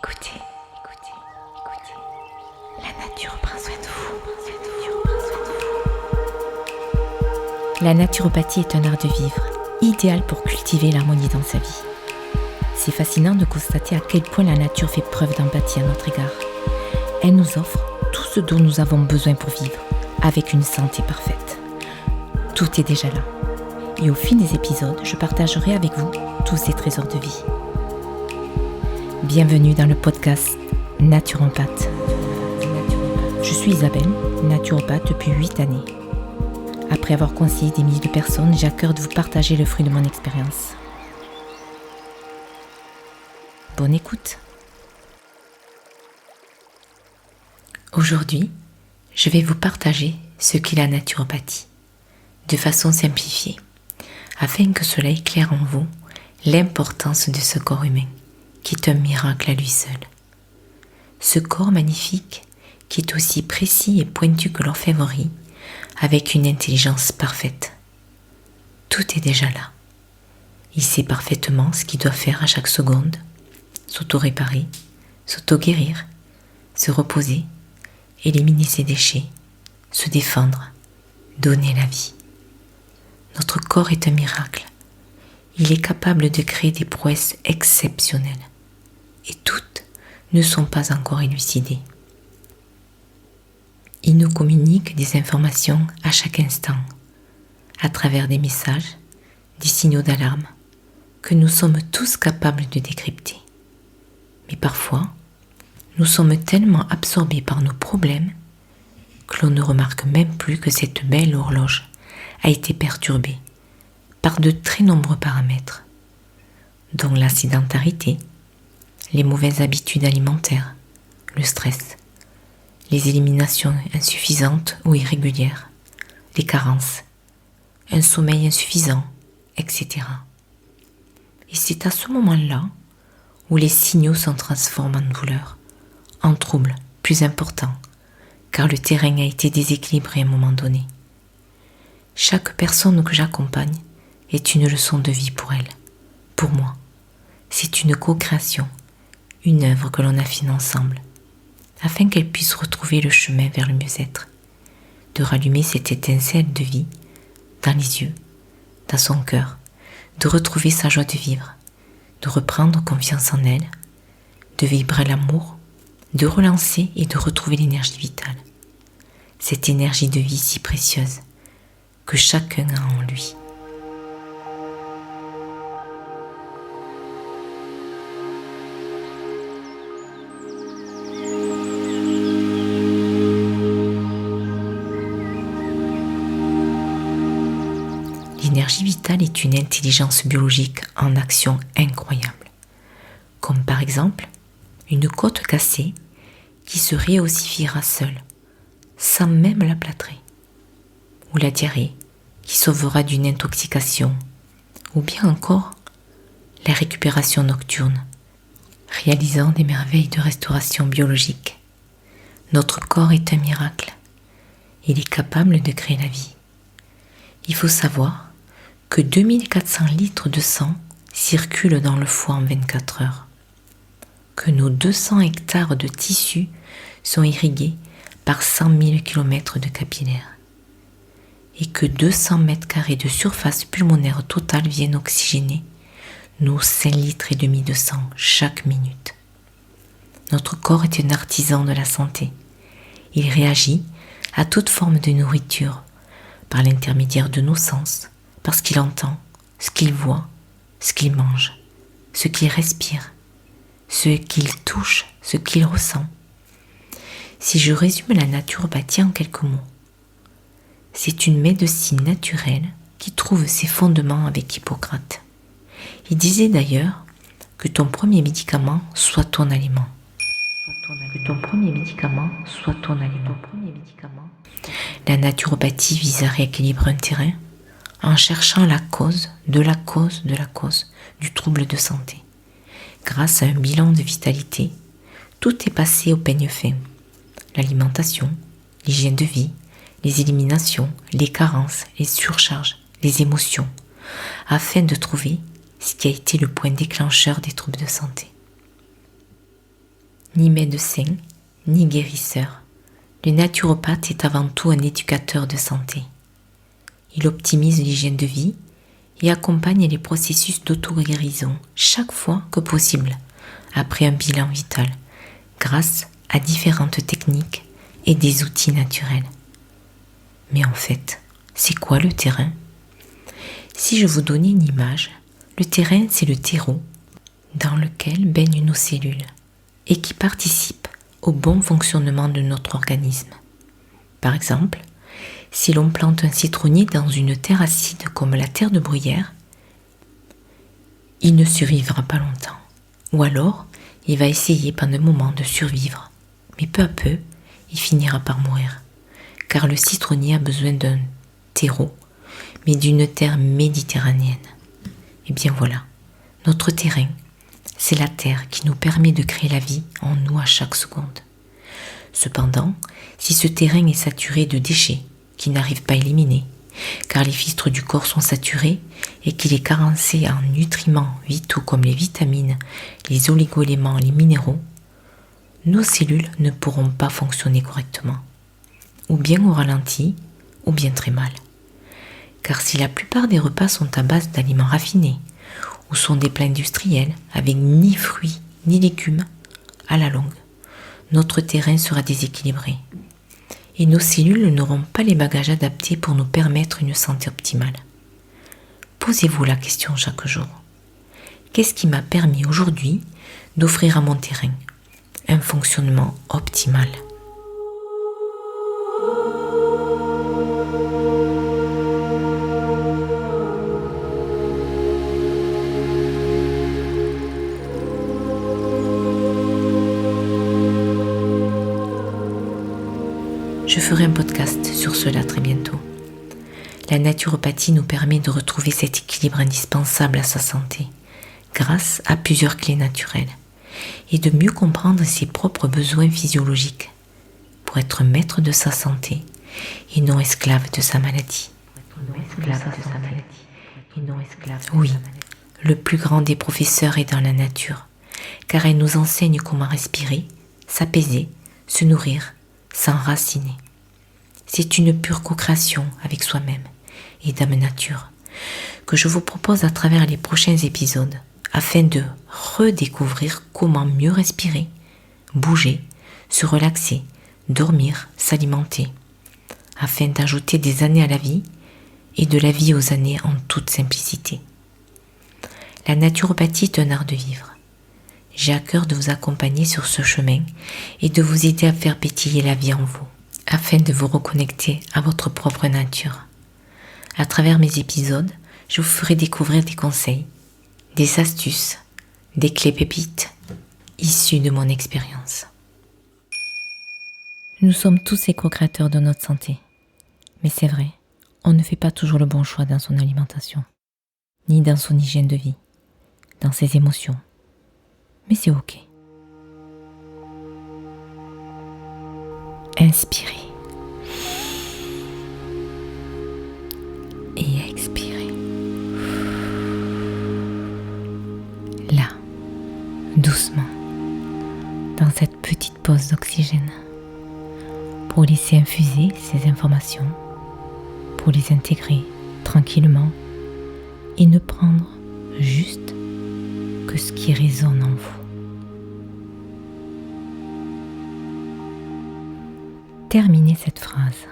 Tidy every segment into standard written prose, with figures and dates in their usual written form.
Écoutez. La nature prend soin de vous. La naturopathie est un art de vivre, idéal pour cultiver l'harmonie dans sa vie. C'est fascinant de constater à quel point la nature fait preuve d'empathie à notre égard. Elle nous offre tout ce dont nous avons besoin pour vivre, avec une santé parfaite. Tout est déjà là. Et au fil des épisodes, je partagerai avec vous tous ces trésors de vie. Bienvenue dans le podcast Naturopathe. Je suis Isabelle, naturopathe depuis 8 années. Après avoir conseillé des milliers de personnes, j'ai à cœur de vous partager le fruit de mon expérience. Bonne écoute. Aujourd'hui, je vais vous partager ce qu'est la naturopathie, de façon simplifiée, afin que cela éclaire en vous l'importance de ce corps humain, qui est un miracle à lui seul. Ce corps magnifique, qui est aussi précis et pointu que l'orfèvrerie, avec une intelligence parfaite. Tout est déjà là. Il sait parfaitement ce qu'il doit faire à chaque seconde, s'auto-réparer, s'auto-guérir, se reposer, éliminer ses déchets, se défendre, donner la vie. Notre corps est un miracle. Il est capable de créer des prouesses exceptionnelles. Et toutes ne sont pas encore élucidées. Il nous communique des informations à chaque instant, à travers des messages, des signaux d'alarme, que nous sommes tous capables de décrypter. Mais parfois, nous sommes tellement absorbés par nos problèmes que l'on ne remarque même plus que cette belle horloge a été perturbée par de très nombreux paramètres, dont la sédentarité, les mauvaises habitudes alimentaires, le stress, les éliminations insuffisantes ou irrégulières, les carences, un sommeil insuffisant, etc. Et c'est à ce moment-là où les signaux se transforment en douleur, en troubles plus importants, car le terrain a été déséquilibré à un moment donné. Chaque personne que j'accompagne est une leçon de vie pour elle, pour moi. C'est une co-création, une œuvre que l'on affine ensemble, afin qu'elle puisse retrouver le chemin vers le mieux-être, de rallumer cette étincelle de vie dans les yeux, dans son cœur, de retrouver sa joie de vivre, de reprendre confiance en elle, de vibrer l'amour, de relancer et de retrouver l'énergie vitale, cette énergie de vie si précieuse que chacun a en lui. L'énergie vitale est une intelligence biologique en action incroyable, comme par exemple une côte cassée qui se réossifiera seule, sans même la plâtrer, ou la diarrhée qui sauvera d'une intoxication, ou bien encore la récupération nocturne, réalisant des merveilles de restauration biologique. Notre corps est un miracle. Il est capable de créer la vie. Il faut savoir que 2400 litres de sang circulent dans le foie en 24 heures, que nos 200 hectares de tissus sont irrigués par 100 000 km de capillaires, et que 200 mètres carrés de surface pulmonaire totale viennent oxygéner nos 5 litres et demi de sang chaque minute. Notre corps est un artisan de la santé. Il réagit à toute forme de nourriture par l'intermédiaire de nos sens, parce qu'il entend, ce qu'il voit, ce qu'il mange, ce qu'il respire, ce qu'il touche, ce qu'il ressent. Si je résume la naturopathie en quelques mots, c'est une médecine naturelle qui trouve ses fondements avec Hippocrate. Il disait d'ailleurs que ton premier médicament soit ton aliment. Que ton premier médicament soit ton aliment. La naturopathie vise à rééquilibrer un terrain en cherchant la cause du trouble de santé. Grâce à un bilan de vitalité, tout est passé au peigne fin. L'alimentation, l'hygiène de vie, les éliminations, les carences, les surcharges, les émotions, afin de trouver ce qui a été le point déclencheur des troubles de santé. Ni médecin, ni guérisseur, le naturopathe est avant tout un éducateur de santé. Il optimise l'hygiène de vie et accompagne les processus d'auto-guérison chaque fois que possible, après un bilan vital, grâce à différentes techniques et des outils naturels. Mais en fait, c'est quoi le terrain ? Si je vous donnais une image, le terrain, c'est le terreau dans lequel baignent nos cellules et qui participe au bon fonctionnement de notre organisme. Par exemple, si l'on plante un citronnier dans une terre acide comme la terre de bruyère, il ne survivra pas longtemps. Ou alors, il va essayer pendant un moment de survivre, mais peu à peu, il finira par mourir. Car le citronnier a besoin d'un terreau, mais d'une terre méditerranéenne. Et bien voilà, notre terrain, c'est la terre qui nous permet de créer la vie en nous à chaque seconde. Cependant, si ce terrain est saturé de déchets qui n'arrivent pas à éliminer, car les filtres du corps sont saturés et qu'il est carencé en nutriments vitaux comme les vitamines, les oligo-éléments, les minéraux, nos cellules ne pourront pas fonctionner correctement, ou bien au ralenti, ou bien très mal. Car si la plupart des repas sont à base d'aliments raffinés, ou sont des plats industriels avec ni fruits ni légumes, à la longue, notre terrain sera déséquilibré. Et nos cellules n'auront pas les bagages adaptés pour nous permettre une santé optimale. Posez-vous la question chaque jour. Qu'est-ce qui m'a permis aujourd'hui d'offrir à mon terrain un fonctionnement optimal ? Je ferai un podcast sur cela très bientôt. La naturopathie nous permet de retrouver cet équilibre indispensable à sa santé, grâce à plusieurs clés naturelles, et de mieux comprendre ses propres besoins physiologiques, pour être maître de sa santé et non esclave de sa maladie. Oui, le plus grand des professeurs est dans la nature, car elle nous enseigne comment respirer, s'apaiser, se nourrir, s'enraciner. C'est une pure co-création avec soi-même et Dame Nature que je vous propose à travers les prochains épisodes afin de redécouvrir comment mieux respirer, bouger, se relaxer, dormir, s'alimenter, afin d'ajouter des années à la vie et de la vie aux années en toute simplicité. La naturopathie est un art de vivre. J'ai à cœur de vous accompagner sur ce chemin et de vous aider à faire pétiller la vie en vous, afin de vous reconnecter à votre propre nature. À travers mes épisodes, je vous ferai découvrir des conseils, des astuces, des clés pépites issues de mon expérience. Nous sommes tous les co-créateurs de notre santé. Mais c'est vrai, on ne fait pas toujours le bon choix dans son alimentation, ni dans son hygiène de vie, dans ses émotions. Mais c'est ok. Inspirez. Et expirez. Là, doucement, dans cette petite pause d'oxygène, pour laisser infuser ces informations, pour les intégrer tranquillement et ne prendre juste que ce qui résonne en vous. Terminez cette phrase.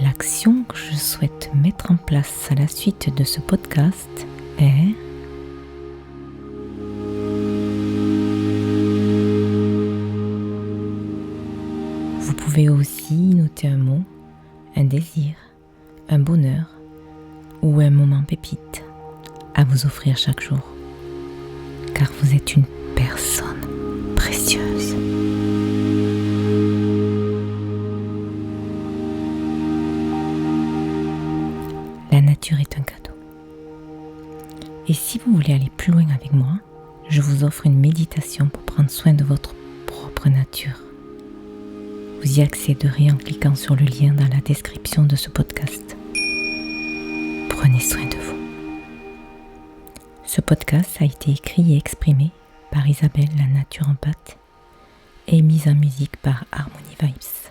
L'action que je souhaite mettre en place à la suite de ce podcast est Vous pouvez aussi noter un mot, un désir, un bonheur ou un moment pépite à vous offrir chaque jour. Car vous êtes une personne précieuse. La nature est un cadeau. Et si vous voulez aller plus loin avec moi, je vous offre une méditation pour prendre soin de votre propre nature. Vous y accéderez en cliquant sur le lien dans la description de ce podcast. Prenez soin de vous. Ce podcast a été écrit et exprimé par Isabelle, la naturopathe, et mise en musique par Harmony Vibes.